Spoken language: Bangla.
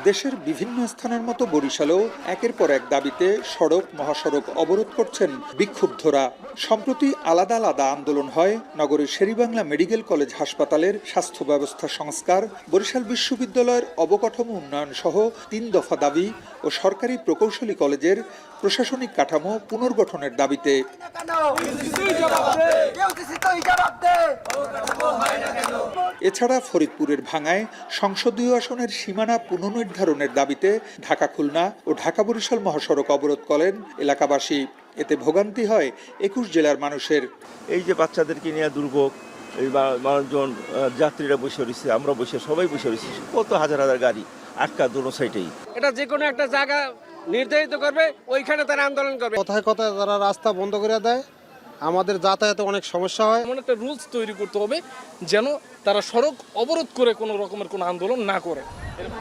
দেশের বিভিন্ন স্থানের মতো বরিশালেও একের পর এক দাবিতে সড়ক মহাসড়ক অবরোধ করছেন বিক্ষুব্ধরা। সম্প্রতি আলাদা আলাদা আন্দোলন হয় নগরের শেরেবাংলা মেডিকেল কলেজ হাসপাতালের স্বাস্থ্য ব্যবস্থা সংস্কার, বরিশাল বিশ্ববিদ্যালয়ের অবকাঠামো উন্নয়ন সহ ৩ দফা দাবি ও সরকারি প্রকৌশলী কলেজের প্রশাসনিক কাঠামো পুনর্গঠনের দাবিতে। এছাড়া ফরিদপুরের ভাঙ্গায় সংসদীয় আসনের সীমানা পুনর্নির্ধারণের দাবিতে ঢাকা খুলনা ও ঢাকা বরিশাল মহাসড়ক অবরোধ করেন এলাকাবাসী। এতে ভোগান্তি হয় ২১ জেলার মানুষের। এই যে বাচ্চাদেরকে নিয়ে দুর্ভোগ, এই মানুষজন যাত্রীরা বসে রয়েছে, আমরা বসে সবাই বসে রয়েছি, কত হাজার হাজার গাড়ি আটকা দোনো সাইডেই। এটা যে কোনো একটা জায়গা নির্ধারিত করবে, ওইখানে তারা আন্দোলন করবে। কথায় কথায় তারা রাস্তা বন্ধ করে দেয়, আমাদের যাতায়াতে অনেক সমস্যা হয়। এমন একটা রুলস তৈরি করতে হবে যেন তারা সড়ক অবরোধ করে কোনো রকমের কোনো আন্দোলন না করে।